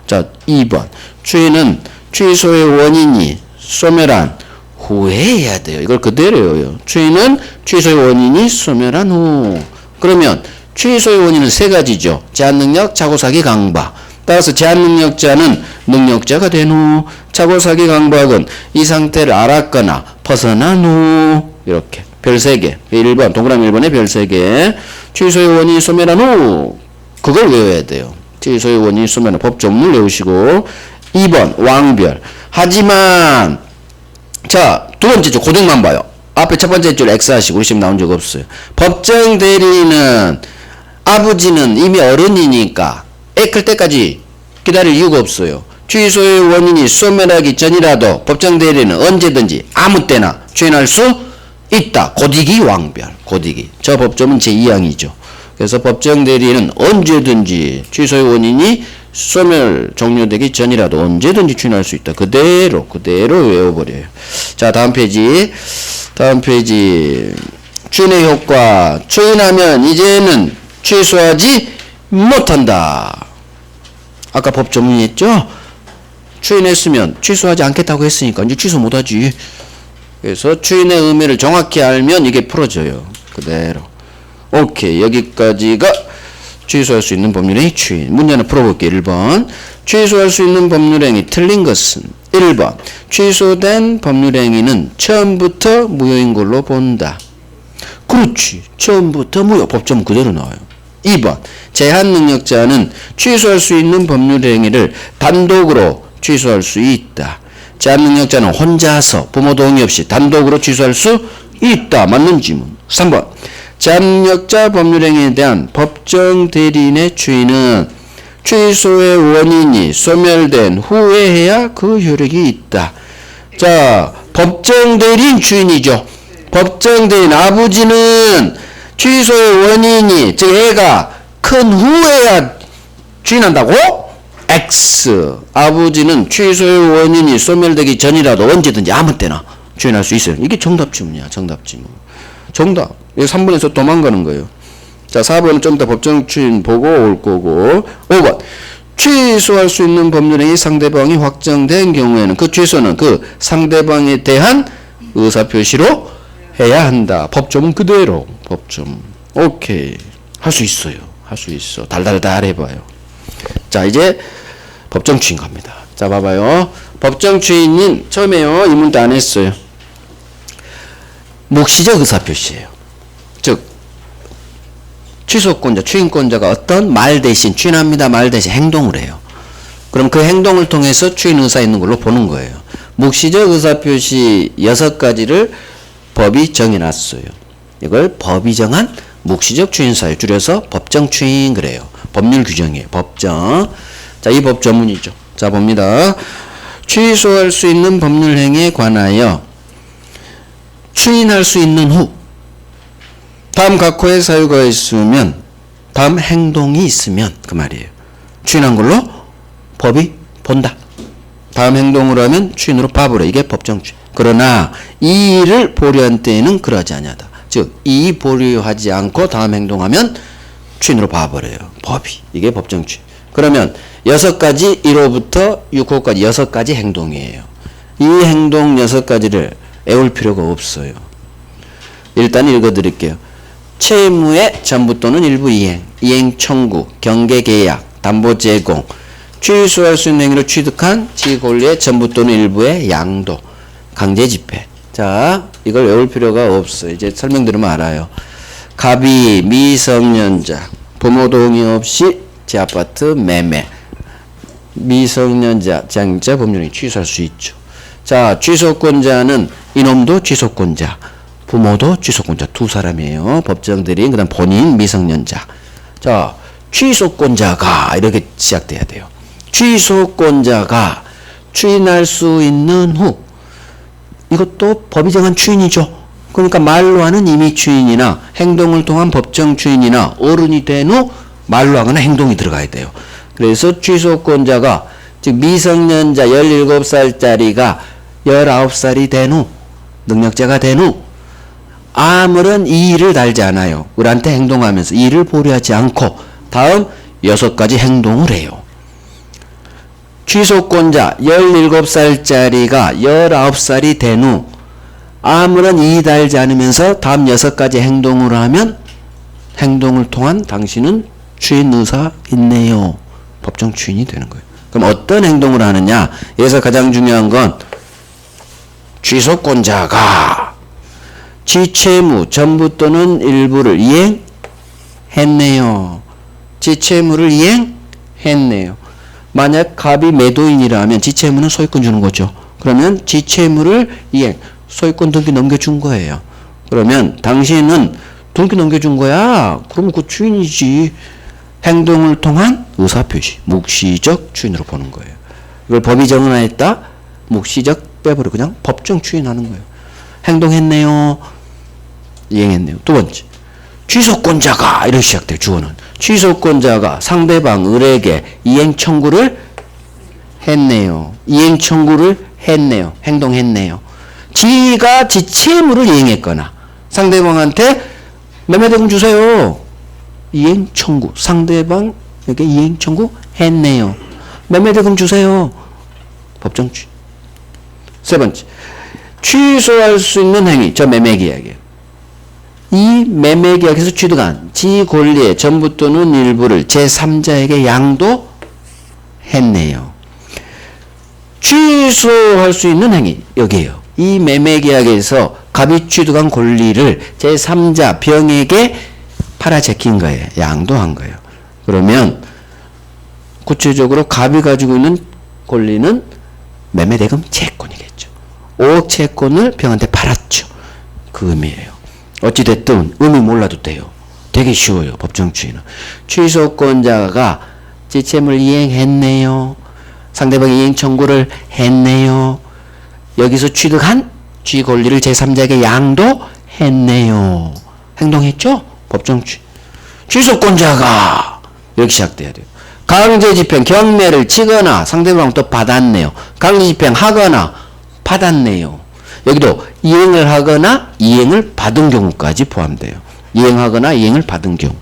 자, 2번. 추인은 취소의 원인이 소멸한 후에 해야 돼요. 이걸 그대로 외워요. 추인은 취소의 원인이 소멸한 후. 그러면 취소의 원인은 3가지죠. 제한능력, 차고사기, 강박. 따라서 제한능력자는 능력자가 된 후, 차고사기, 강박은 이 상태를 알았거나 벗어난 후. 이렇게 별 3개. 1번 동그라미 1번에 별 3개. 취소의 원인이 소멸한 후. 그걸 외워야 돼요. 취소의 원인이 소멸한 법조문을 외우시고. 2번 왕별. 하지만 자, 두 번째 줄 고등만 봐요. 앞에 첫 번째 줄 X 하시고 우리 시험 나온 적 없어요. 법정 대리인은 아버지는 이미 어른이니까 애 클 때까지 기다릴 이유가 없어요. 취소의 원인이 소멸하기 전이라도 법정 대리는 언제든지 아무 때나 추인할 수 있다. 곧이기 왕별. 곧이기. 저 법조문 제2항이죠. 그래서 법정 대리는 언제든지 취소의 원인이 소멸 종료되기 전이라도 언제든지 추인할 수 있다. 그대로 외워버려요. 자, 다음 페이지. 추인의 효과. 추인하면 이제는 취소하지 못한다. 아까 법조문이 했죠? 추인했으면 취소하지 않겠다고 했으니까 이제 취소 못하지. 그래서 추인의 의미를 정확히 알면 이게 풀어져요. 그대로. 오케이. 여기까지가 취소할 수 있는 법률행위 추인. 문제 하나 풀어볼게요. 1번. 취소할 수 있는 법률행위 틀린 것은 1번. 취소된 법률행위는 처음부터 무효인 걸로 본다. 그렇지. 처음부터 무효. 법조문 그대로 나와요. 2번. 제한 능력자는 취소할 수 있는 법률행위를 단독으로 취소할 수 있다. 제한 능력자는 혼자서 부모 동의 없이 단독으로 취소할 수 있다. 맞는 지문. 3번. 제한 능력자 법률행위에 대한 법정 대리인의 추인은 취소의 원인이 소멸된 후에 해야 그 효력이 있다. 자, 법정 대리인 추인이죠. 법정 대리인 아버지는 취소의 원인이, 즉 애가 큰 후에야 추인한다고? X. 아버지는 취소의 원인이 소멸되기 전이라도 언제든지 아무 때나 추인할 수 있어요. 이게 정답 지문이야. 정답 지문. 정답. 이거 3번에서 도망가는 거예요. 자, 4번은 좀 더 법정 추인 보고 올 거고. 5번. 취소할 수 있는 법률행위 상대방이 확정된 경우에는 그 취소는 그 상대방에 대한 의사표시로 해야 한다. 법조문 그대로. 법조문. 오케이. 할 수 있어요. 할 수 있어. 달달달 해봐요. 자, 이제 법정 추인 갑니다. 자, 봐봐요. 법정 추인인 처음에요. 이 문제 안 했어요. 묵시적 의사표시예요. 즉 취소권자, 추인권자가 어떤 말 대신 추인합니다. 말 대신 행동을 해요. 그럼 그 행동을 통해서 추인 의사 있는 걸로 보는 거예요. 묵시적 의사표시 6가지를 법이 정해놨어요. 이걸 법이 정한 묵시적 추인사유, 줄여서 법정 추인 그래요. 법률 규정이에요. 법정. 자, 이 법 전문이죠. 자, 봅니다. 취소할 수 있는 법률 행위에 관하여 추인할 수 있는 후 다음 각호의 사유가 있으면, 다음 행동이 있으면 그 말이에요. 추인한 걸로 법이 본다. 다음 행동으로 하면 추인으로 봐버려. 이게 법정 추인. 그러나 이 일을 보류한 때에는 그러지 아니하다. 즉, 이 보류하지 않고 다음 행동하면 추인으로 봐버려요. 법이. 이게 법정 추인. 그러면 6가지 1호부터 6호까지 6가지 행동이에요. 이 행동 6가지를 외울 필요가 없어요. 일단 읽어드릴게요. 채무의 전부 또는 일부 이행, 이행 청구, 경계 계약, 담보 제공, 취소할 수 있는 행위로 취득한 지권리의 전부 또는 일부의 양도, 강제 집행. 자, 이걸 외울 필요가 없어요. 이제 설명드리면 알아요. 갑이 미성년자, 부모 동의 없이 제 아파트 매매, 미성년자, 장자 법률행위 취소할 수 있죠. 자, 취소권자는 이놈도 취소권자, 부모도 취소권자, 두 사람이에요. 법정 대리인, 그 다음 본인 미성년자. 자, 취소권자가 이렇게 시작돼야 돼요. 취소권자가 추인할 수 있는 후, 이것도 법이 정한 추인이죠. 그러니까 말로 하는 임의 추인이나 행동을 통한 법정 추인이나 어른이 된 후 말로 하거나 행동이 들어가야 돼요. 그래서 취소권자가, 즉 미성년자 17살짜리가 19살이 된 후, 능력자가 된 후 아무런 이의를 달지 않아요. 우리한테 행동하면서 이의를 보류하지 않고 다음 6가지 행동을 해요. 취소권자 17살짜리가 19살이 된 후 아무런 이의 달지 않으면서 다음 6가지 행동을 하면 행동을 통한 당신은 추인 의사 있네요. 법정 추인이 되는 거예요. 그럼 어떤 행동을 하느냐? 여기서 가장 중요한 건 취소권자가 지채무 전부 또는 일부를 이행했네요. 지채무를 이행했네요. 만약 갑이 매도인이라면 지채무는 소유권 주는 거죠. 그러면 지채무를 이행, 소유권 등기 넘겨준 거예요. 그러면 당신은 등기 넘겨준 거야. 그럼 그 주인이지. 행동을 통한 의사표시, 묵시적 추인으로 보는 거예요. 이걸 법이 정언하였다. 묵시적 빼버리고 그냥 법정 추인하는 거예요. 행동했네요. 이행했네요. 두 번째, 취소권자가 이렇게 시작돼요. 주어는 취소권자가 상대방 을에게 이행 청구를 했네요. 이행 청구를 했네요. 행동했네요. 지가 지 채무를 이행했거나 상대방한테 매매대금 주세요. 이행 청구. 상대방에게 이행 청구 했네요. 매매대금 주세요. 법정 추인. 세 번째, 취소할 수 있는 행위. 저 매매계약이에요. 이 매매계약에서 취득한 지 권리의 전부 또는 일부를 제3자에게 양도했네요. 취소할 수 있는 행위 여기에요. 이 매매계약에서 갑이 취득한 권리를 제3자 병에게 팔아제낀 거예요. 양도한 거예요. 그러면 구체적으로 갑이 가지고 있는 권리는 매매대금 채권이겠죠. 5억 채권을 병한테 팔았죠. 그 의미예요. 어찌됐든 의미 몰라도 돼요. 되게 쉬워요. 법정추인은. 취소권자가 지채무를 이행했네요. 상대방이 이행 청구를 했네요. 여기서 취득한 쥐 권리를 제3자에게 양도했네요. 행동했죠? 법정추인. 취소권자가 이렇게 시작돼야 돼요. 강제집행, 경매를 치거나 상대방부터 받았네요. 강제집행하거나 받았네요. 여기도 이행을 하거나 이행을 받은 경우까지 포함돼요. 이행하거나 이행을 받은 경우.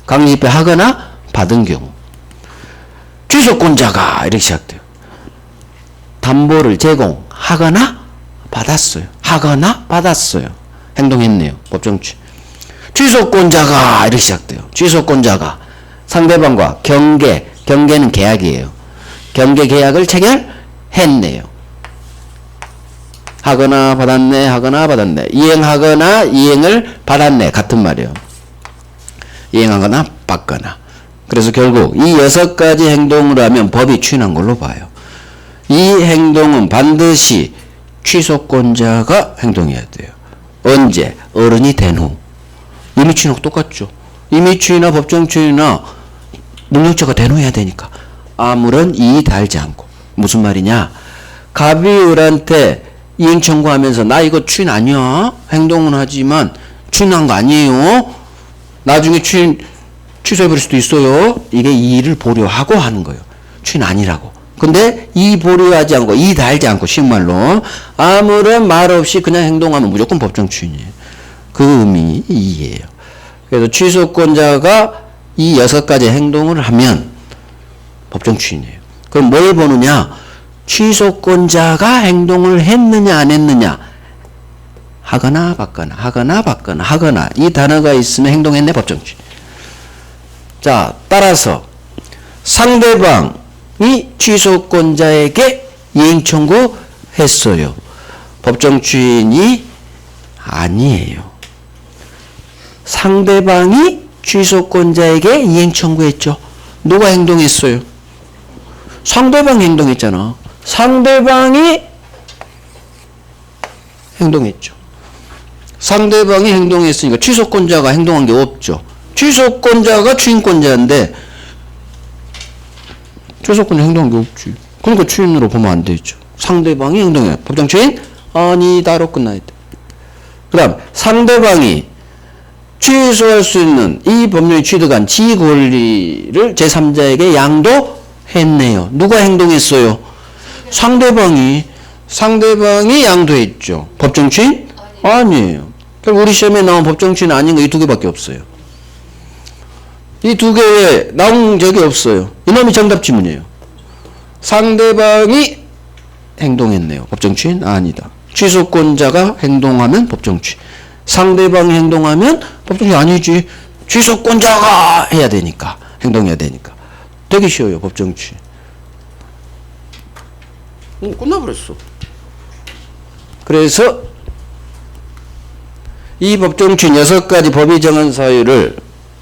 강제집행하거나 받은 경우. 취소권자가 이렇게 시작돼요. 담보를 제공하거나 받았어요. 하거나 받았어요. 행동했네요. 법정추인. 취소권자가 이렇게 시작돼요. 취소권자가 상대방과 경계는 계약이에요. 경계 계약을 체결했네요. 하거나 받았네, 하거나 받았네. 이행하거나 이행을 받았네. 같은 말이에요. 이행하거나 받거나. 그래서 결국 이 6가지 행동을 하면 법이 추인한 걸로 봐요. 이 행동은 반드시 취소권자가 행동해야 돼요. 언제? 어른이 된 후. 임의추인하고 똑같죠. 임의추인이나 법정추인이나 능력자가 된 후 해야 되니까. 아무런 이의 달지 않고. 무슨 말이냐? 갑이 을한테 이행 청구하면서 나 이거 추인 아니야? 행동은 하지만 추인한 거 아니에요? 나중에 취소해버릴 수도 있어요. 이게 이의를 보류하고 하는 거예요. 추인 아니라고. 근데 이 보류하지 않고 이 달지 않고 쉬운 말로 아무런 말 없이 그냥 행동하면 무조건 법정 추인이에요. 그 의미 이해예요. 그래서 취소권자가 이 6가지 행동을 하면 법정 추인이에요. 그럼 뭘 보느냐? 취소권자가 행동을 했느냐 안 했느냐. 하거나 받거나 하거나 받거나 하거나 이 단어가 있으면 행동했네. 법정 추인. 자, 따라서 상대방이 취소권자에게 이행 청구했어요. 법정 추인이 아니에요. 상대방이 취소권자에게 이행 청구했죠. 누가 행동했어요? 상대방이 행동했잖아. 상대방이 행동했죠. 상대방이 행동했으니까 취소권자가 행동한 게 없죠. 취소권자가 추인권자인데 취소권자 행동한 게 없지. 그러니까 추인으로 보면 안 되죠. 상대방이 행동해. 법정 추인? 아니다로 끝나야 돼. 그 다음 상대방이 취소할 수 있는 이 법률이 취득한 지 권리를 제3자에게 양도했네요. 누가 행동했어요? 상대방이 양도했죠. 법정 추인? 아니에요. 결국 우리 시험에 나온 법정 추인 아닌 거 이 2개밖에 없어요. 이 2개 외에 나온 적이 없어요. 이놈이 정답 지문이에요. 상대방이 행동했네요. 법정 추인? 아니다. 취소권자가 행동하면 법정 추인. 상대방이 행동하면 법정 추인 아니지. 취소권자가 해야 되니까. 행동해야 되니까. 되게 쉬워요. 법정 추인. 끝나버렸어. 그래서 이 법정 추인 6가지 법이 정한 사유를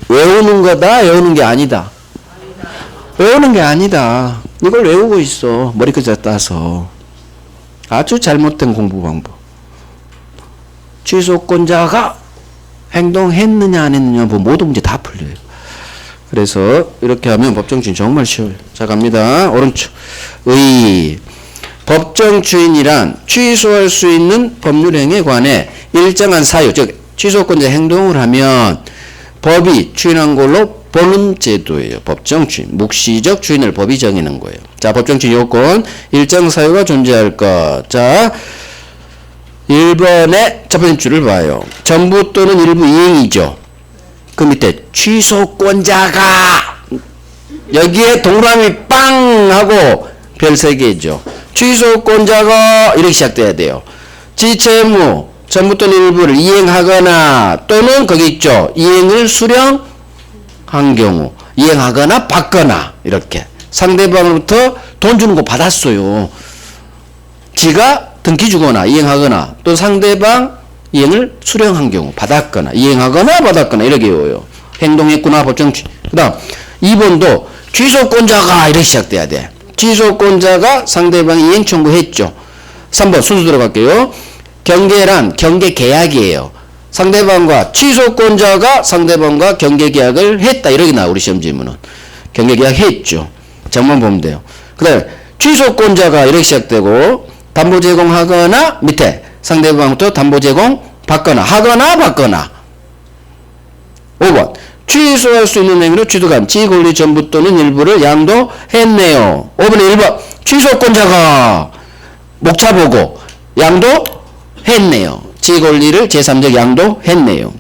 외우는 거다, 외우는 게 아니다. 외우는 게 아니다. 이걸 외우고 있어. 머리끝에 따서. 아주 잘못된 공부 방법. 취소권자가 행동했느냐 안 했느냐 뭐 모든 문제 다 풀려요. 그래서 이렇게 하면 법정 주인 정말 쉬워요. 자, 갑니다. 오른쪽. 의. 법정 주인이란 취소할 수 있는 법률행위에 관해 일정한 사유, 즉 취소권자 행동을 하면 법이 주인한 걸로 보는 제도예요. 법정 주인. 묵시적 주인을 법이 정하는 거예요. 자, 법정 주인 요건 일정 사유가 존재할 것. 자, 1번의 첫 번째 줄을 봐요. 전부 또는 일부 이행이죠. 그 밑에 취소권자가 여기에 동그라미 빵 하고 별 3개죠. 취소권자가 이렇게 시작돼야 돼요. 지채무 전부 또는 일부를 이행하거나 또는 거기 있죠. 이행을 수령한 경우 이행하거나 받거나 이렇게 상대방으로부터 돈 주는 거 받았어요. 지가 등기 주거나 이행하거나 또 상대방 이행을 수령한 경우 받았거나 이행하거나 받았거나 이렇게 외워요. 행동했구나 법정. 그 다음 2번도 취소권자가 이렇게 시작돼야 돼. 취소권자가 상대방이 이행 청구했죠. 3번 순서 들어갈게요. 경계란 경계계약이에요. 상대방과 취소권자가 상대방과 경계계약을 했다. 이렇게 나와 우리 시험 질문은. 경계계약 했죠. 정만 보면 돼요. 그 다음에 취소권자가 이렇게 시작되고 담보 제공하거나 밑에 상대방부터 담보 제공 받거나 하거나 받거나. 5번 취소할 수 있는 행위로 취득한 지권리 전부 또는 일부를 양도했네요. 5번에 1번 취소권자가 목차 보고 양도했네요. 지권리를 제3적 양도했네요.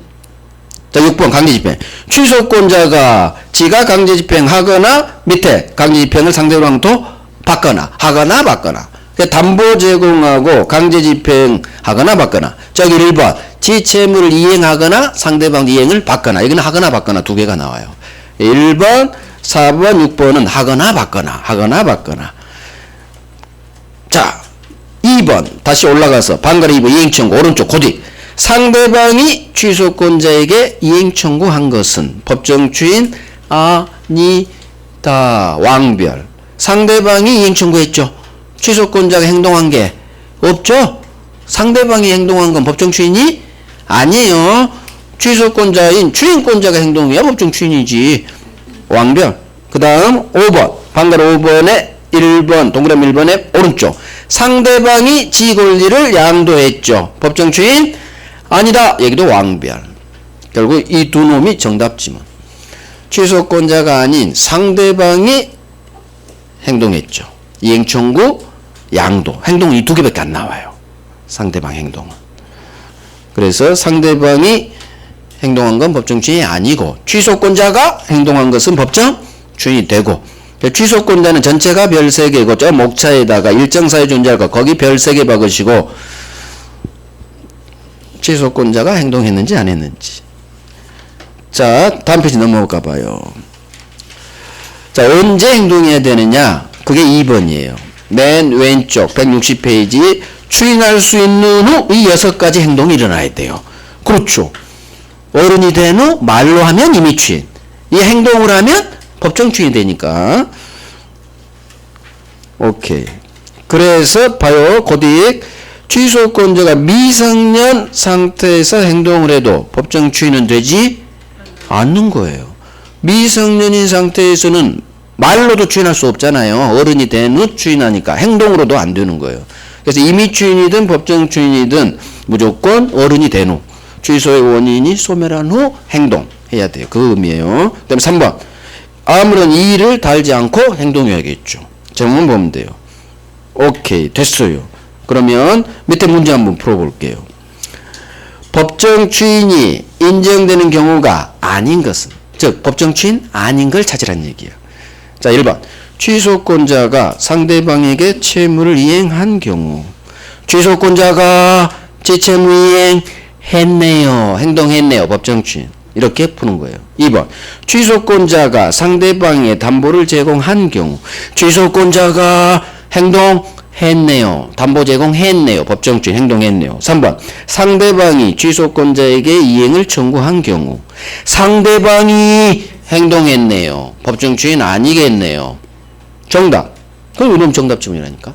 자, 6번 강제집행. 취소권자가 지가 강제집행하거나 밑에 강제집행을 상대로 양도 받거나 하거나 받거나. 담보 제공하고 강제집행하거나 받거나. 저기 1번 지채무를 이행하거나 상대방 이행을 받거나. 여기는 하거나 받거나 2개가 나와요. 1번 4번 6번은 하거나 받거나 하거나 받거나. 자, 2번 다시 올라가서 방가리 2번 이행청구 오른쪽 고딕. 상대방이 취소권자에게 이행청구한 것은 법정 주인 아니다. 왕별. 상대방이 이행청구했죠. 취소권자가 행동한 게 없죠? 상대방이 행동한 건 법정 주인이 아니에요. 취소권자인 주인권자가 행동해야 법정 주인이지. 왕별. 그 다음 5번. 방금 5번에 1번, 동그라미 1번에 오른쪽. 상대방이 지 권리를 양도했죠. 법정 주인 아니다. 여기도 왕별. 결국 이 두 놈이 정답지만. 취소권자가 아닌 상대방이 행동했죠. 이행청구, 양도. 행동은 이 2개밖에 안 나와요. 상대방 행동은. 그래서 상대방이 행동한 건 법정 주인이 아니고 취소권자가 행동한 것은 법정 주인이 되고 취소권자는 전체가 별 3개고 저 목차에다가 일정 사유 존재할 거 거기 별 3개 박으시고 취소권자가 행동했는지 안 했는지. 자, 다음 페이지 넘어가 봐요. 자, 언제 행동해야 되느냐? 그게 2번이에요. 맨 왼쪽 160페이지 추인할 수 있는 후 이 6가지 행동이 일어나야 돼요. 그렇죠. 어른이 된 후 말로 하면 이미 추인. 이 행동을 하면 법정 추인이 되니까. 오케이. 그래서 봐요. 고딕. 취소권자가 미성년 상태에서 행동을 해도 법정 추인은 되지 않는 거예요. 미성년인 상태에서는 말로도 추인할 수 없잖아요. 어른이 된 후 추인하니까 행동으로도 안 되는 거예요. 그래서 임의 추인이든 법정 추인이든 무조건 어른이 된 후 취소의 원인이 소멸한 후 행동해야 돼요. 그 의미예요. 그 다음에 3번 아무런 이의를 달지 않고 행동해야겠죠. 제목만 보면 돼요. 오케이 됐어요. 그러면 밑에 문제 한번 풀어볼게요. 법정 추인이 인정되는 경우가 아닌 것은 즉 법정 추인 아닌 걸 찾으란 얘기예요. 자, 1번 취소권자가 상대방에게 채무를 이행한 경우 취소권자가 지채무 이행했네요. 행동했네요. 법정 추인. 이렇게 푸는 거예요. 2번 취소권자가 상대방에 담보를 제공한 경우 취소권자가 행동했네요. 담보 제공했네요. 법정 추인 행동했네요. 3번 상대방이 취소권자에게 이행을 청구한 경우 상대방이 행동했네요. 법정 추인 아니겠네요. 정답. 그럼 이놈 정답 지문이라니까.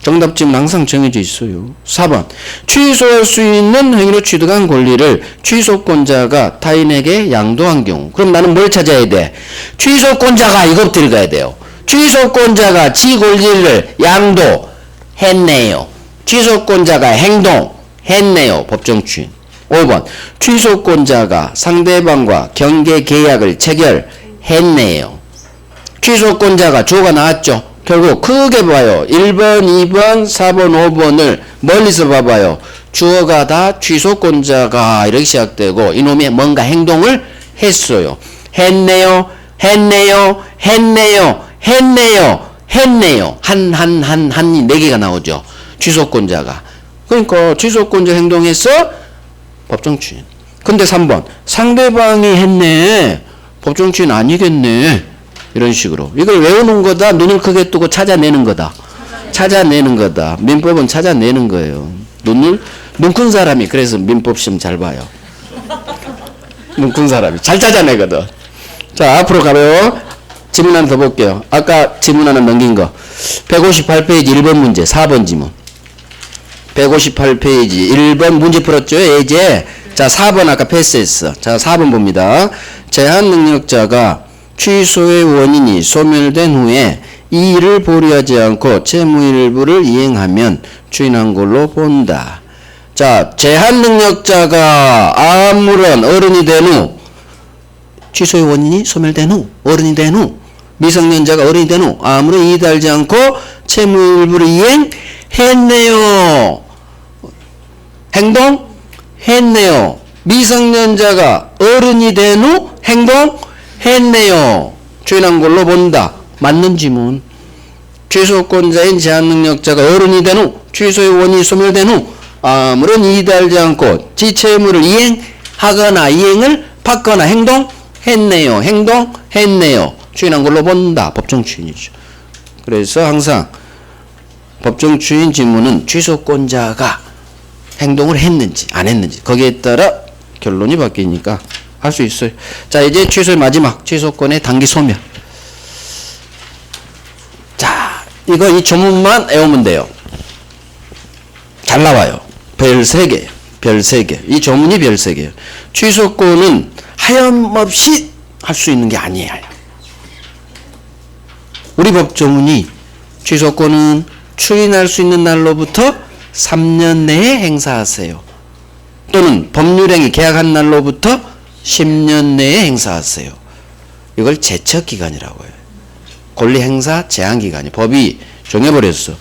정답 지문 항상 정해져 있어요. 4번. 취소할 수 있는 행위로 취득한 권리를 취소권자가 타인에게 양도한 경우. 그럼 나는 뭘 찾아야 돼? 취소권자가 이것부터 읽어야 돼요. 취소권자가 지 권리를 양도했네요. 취소권자가 행동했네요. 법정 추인. 5번. 취소권자가 상대방과 경계 계약을 체결했네요. 취소권자가 주어가 나왔죠. 결국 크게 봐요. 1번, 2번, 4번, 5번을 멀리서 봐봐요. 주어가 다 취소권자가 이렇게 시작되고 이놈이 뭔가 행동을 했어요. 했네요. 했네요. 했네요. 했네요. 했네요. 한이 4개가 나오죠. 취소권자가. 그러니까 취소권자 행동했어? 법정추인. 근데 3번. 상대방이 했네. 법정추인 아니겠네. 이런 식으로. 이걸 외우는 거다. 눈을 크게 뜨고 찾아내는 거다. 찾아내는 거다. 민법은 찾아내는 거예요. 눈 큰 사람이 그래서 민법 시험 잘 봐요. 눈 큰 사람이 잘 찾아내거든. 자, 앞으로 가봐요. 지문 하나 더 볼게요. 아까 지문 하나 넘긴 거. 158페이지 1번 문제 4번 지문. 158페이지 1번 문제 풀었죠? 예제. 자, 4번 아까 패스했어. 자, 4번 봅니다. 제한 능력자가 취소의 원인이 소멸된 후에 이 일을 보류하지 않고 채무 일부를 이행하면 추인한 걸로 본다. 자, 제한 능력자가 아무런 어른이 된 후, 취소의 원인이 소멸된 후, 어른이 된 후, 미성년자가 어른이 된 후 아무런 이의 달지 않고 채무 일부를 이행했네요. 행동했네요. 미성년자가 어른이 된 후 행동했네요. 추인한 걸로 본다. 맞는 지문. 취소권자인 제한능력자가 어른이 된 후 취소의 원인이 소멸된 후 아무런 이의 달지 않고 지채무를 이행하거나 이행을 받거나 행동했네요. 행동했네요. 추인한 걸로 본다. 법정추인이죠. 그래서 항상 법정추인 지문은 취소권자가 행동을 했는지 안 했는지 거기에 따라 결론이 바뀌니까 할 수 있어요. 자, 이제 취소의 마지막 취소권의 단기 소멸. 자, 이거 이 조문만 외우면 돼요. 잘 나와요. 별 3개. 별 3개. 이 조문이 별 3개예요. 취소권은 하염없이 할 수 있는 게 아니에요. 우리 법 조문이 취소권은 추인할 수 있는 날로부터 3년 내에 행사하세요. 또는 법률행위 계약한 날로부터 10년 내에 행사하세요. 이걸 제척기간이라고 해요. 권리행사 제한기간이 법이 정해버렸어.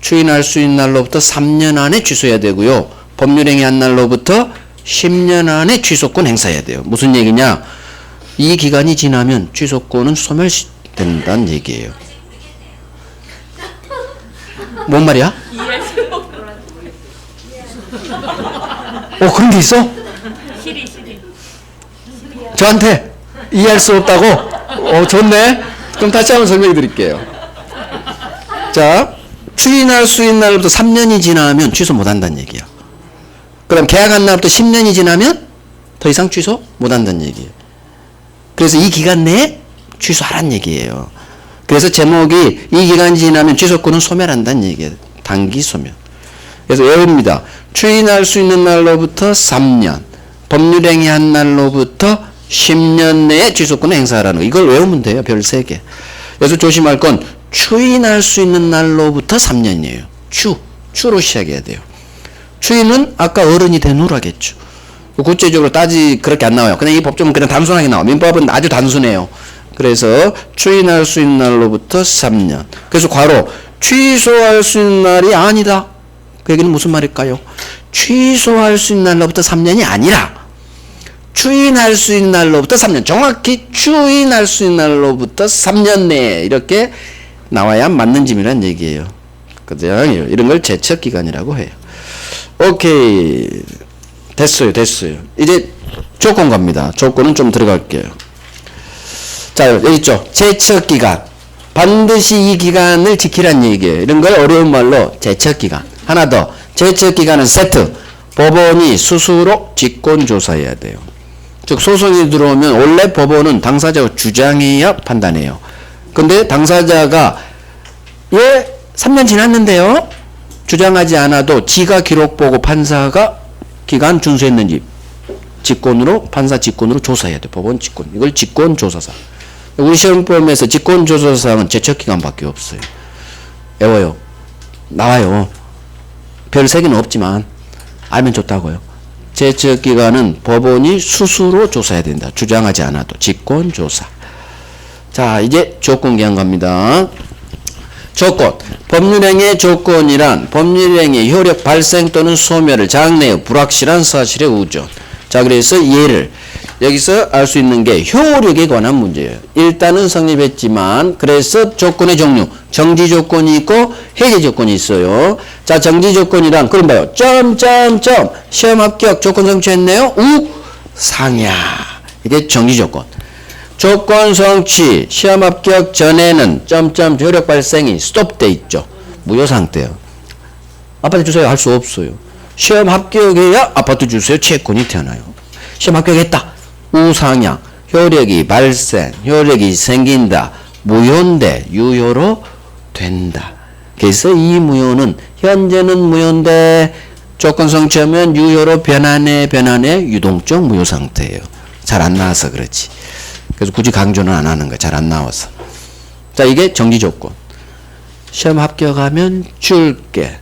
추인할 수 있는 날로부터 3년 안에 취소해야 되고요. 법률행위 한 날로부터 10년 안에 취소권 행사해야 돼요. 무슨 얘기냐? 이 기간이 지나면 취소권은 소멸된다는 얘기예요. 뭔 말이야? 그런 게 있어? 저한테 이해할 수 없다고? 좋네. 그럼 다시 한번 설명해 드릴게요. 자, 추인할 수 있는 날부터 3년이 지나면 취소 못 한다는 얘기야. 그럼 계약한 날부터 10년이 지나면 더 이상 취소 못 한다는 얘기예요. 그래서 이 기간 내에 취소하라는 얘기예요. 그래서 제목이 이 기간이 지나면 취소권은 소멸한다는 얘기예요. 단기 소멸. 그래서 외웁니다. 추인할 수 있는 날로부터 3년, 법률행위 한 날로부터 10년 내에 취소권을 행사하라는 거. 이걸 외우면 돼요. 별 3개. 그래서 조심할 건 추인할 수 있는 날로부터 3년이에요. 추로 시작해야 돼요. 추인은 아까 어른이 된 후라겠죠. 구체적으로 그렇게 안 나와요. 그냥 이 법조문 그냥 단순하게 나와. 민법은 아주 단순해요. 그래서 추인할 수 있는 날로부터 3년. 그래서 괄호 취소할 수 있는 날이 아니다. 그 얘기는 무슨 말일까요? 취소할 수 있는 날로부터 3년이 아니라 추인할 수 있는 날로부터 3년. 정확히 추인할 수 있는 날로부터 3년 내에 이렇게 나와야 맞는 짐이란 얘기예요. 그죠? 이런 걸 제척기간이라고 해요. 오케이. 됐어요. 이제 조건 갑니다. 조건은 좀 들어갈게요. 자, 여기 있죠. 제척기간. 반드시 이 기간을 지키란 얘기예요. 이런 걸 어려운 말로 제척기간. 하나 더. 제척기간은 세트. 법원이 스스로 직권조사해야 돼요. 즉 소송이 들어오면 원래 법원은 당사자가 주장해야 판단해요. 근데 당사자가 3년 지났는데요. 주장하지 않아도 지가 기록 보고 판사가 기간 준수했는지 판사 직권으로 조사해야 돼. 법원 직권. 이걸 직권조사상. 우리 시험법에서 직권조사상은 제척기간밖에 없어요. 외워요. 나와요. 별 세기는 없지만 알면 좋다고요. 제척기간은 법원이 스스로 조사해야 된다. 주장하지 않아도. 직권조사. 자, 이제 조건기한 겁니다. 조건. 법률행위의 조건이란 법률행위의 효력 발생 또는 소멸을 장래의 불확실한 사실의 우존. 자, 그래서 얘를 여기서 알 수 있는 게 효력에 관한 문제예요. 일단은 성립했지만 그래서 조건의 종류, 정지 조건이 있고 해제 조건이 있어요. 자, 정지 조건이란 그럼 봐요. 점점점 시험 합격 조건 성취했네요. 우상향. 이게 정지 조건. 조건 성취 시험 합격 전에는 점점 효력 발생이 스톱돼 있죠. 무효 상태예요. 아파트 주세요 할 수 없어요. 시험 합격해야 아파트 주세요 채권이 태어나요. 시험 합격했다. 우상향. 효력이 발생, 효력이 생긴다. 무효인데 유효로 된다. 그래서 이 무효는 현재는 무효인데 조건 성취하면 유효로 변하네 유동적 무효 상태예요. 잘 안 나와서 그렇지. 그래서 굳이 강조는 안 하는 거야. 잘 안 나와서. 자, 이게 정지 조건. 시험 합격하면 줄게.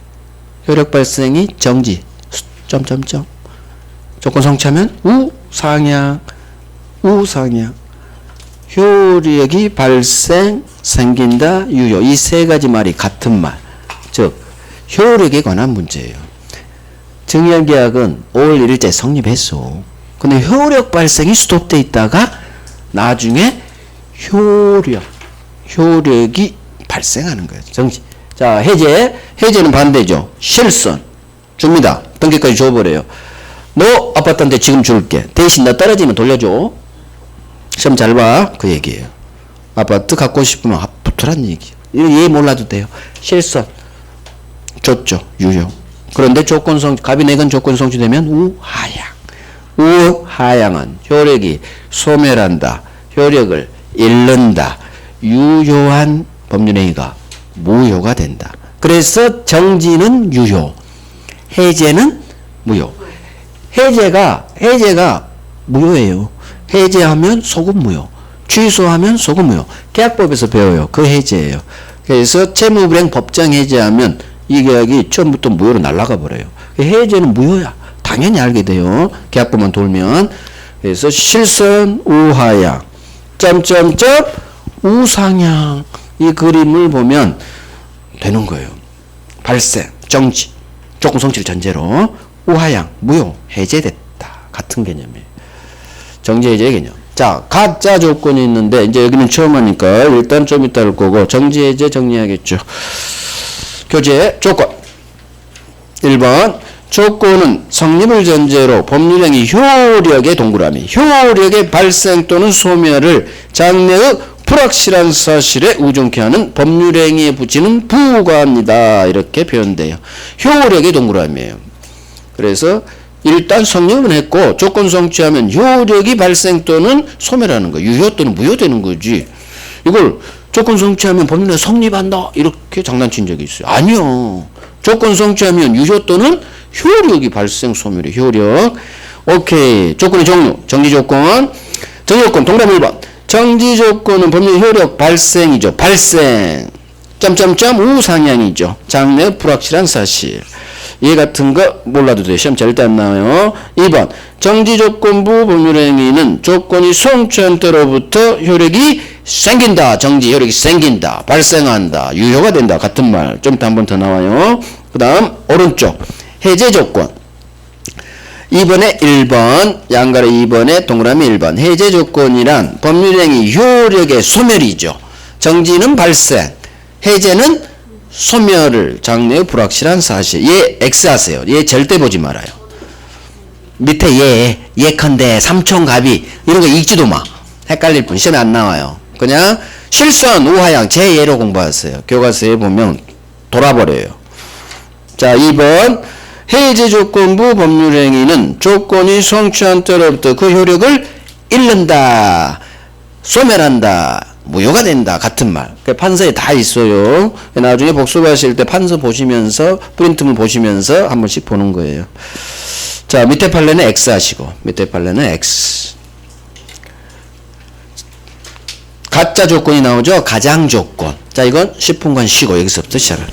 효력 발생이 정지. 점점점. 조건 성취하면 우상향. 효력이 발생, 생긴다, 유효. 이 세 가지 말이 같은 말. 즉, 효력에 관한 문제예요. 증여계약은 5월 1일째 성립했어. 근데 효력 발생이 스톱돼 있다가 나중에 효력이 발생하는 거예요. 정지. 자, 해제는 반대죠. 실선. 줍니다. 등기까지 줘버려요. 너 아파트한테 지금 줄게. 대신 너 떨어지면 돌려줘. 시험 잘 봐. 그 얘기예요. 아파트 갖고 싶으면 붙으란 얘기예요. 얘 몰라도 돼요. 실선. 줬죠. 유효. 그런데 갑이 내건 조건 성취되면 우하향은 효력이 소멸한다. 효력을 잃는다. 유효한 법률행위가 무효가 된다. 그래서 정지는 유효. 해제는 무효. 해제가 무효예요. 해제하면 소급 무효. 취소하면 소급 무효. 계약법에서 배워요. 그 해제예요. 그래서 채무불이행 법정 해제하면 이 계약이 처음부터 무효로 날아가 버려요. 해제는 무효야. 당연히 알게 돼요. 계약법만 돌면. 그래서 실선 우하향 점점점 우상향 이 그림을 보면 되는 거예요. 발생, 정지, 조건 성취를 전제로 우하향, 무효, 해제됐다. 같은 개념이에요. 정지 해제의 개념. 자, 가짜 조건이 있는데 이제 여기는 처음 하니까 일단 좀 이따 할 거고 정지 해제 정리하겠죠. 교재 조건 1번 조건은 성립을 전제로 법률행위 효력의 동그라미 효력의 발생 또는 소멸을 장래의 불확실한 사실에 우존케 하는 법률행위에 붙이는 부과입니다. 이렇게 표현돼요. 효력의 동그라미예요. 그래서 일단 성립은 했고 조건 성취하면 효력이 발생 또는 소멸하는 거예요. 유효 또는 무효되는 거지. 이걸 조건 성취하면 법률에 성립한다 이렇게 장난친 적이 있어요. 아니요. 조건 성취하면 유효 또는 효력이 발생 소멸의 효력. 오케이. 조건의 종류. 정지 조건. 정지 조건 동그라미 1번. 정지 조건은 법률 효력 발생이죠. 발생. 점점점 우상향이죠. 장래 불확실한 사실. 얘 같은 거 몰라도 돼요. 시험 절대 안 나와요. 2번. 정지조건부 법률행위는 조건이 성취한 때로부터 효력이 생긴다. 정지 효력이 생긴다. 발생한다. 유효가 된다. 같은 말. 좀 이따 한 번 더 나와요. 그 다음 오른쪽. 해제조건. 2번에 1번. 양가로 2번에 동그라미 1번. 해제조건이란 법률행위 효력의 소멸이죠. 정지는 발생. 해제는 소멸을 장래의 불확실한 사실. 얘 X 하세요. 얘 절대 보지 말아요. 밑에 예컨대 삼촌갑이 이런 거 읽지도 마. 헷갈릴 뿐. 시험에 안 나와요. 그냥 실선 우하향 제 예로 공부하세요. 교과서에 보면 돌아버려요. 자, 2번 해제조건부 법률행위는 조건이 성취한 때로부터 그 효력을 잃는다. 소멸한다. 무효가 된다. 같은 말. 판서에 다 있어요. 나중에 복습하실 때 판서 보시면서 프린트물 보시면서 한 번씩 보는 거예요. 자, 밑에 판례는 X 하시고 밑에 판례는 X. 가짜 조건이 나오죠. 가장 조건. 자, 이건 10분간 쉬고 여기서부터 시작을.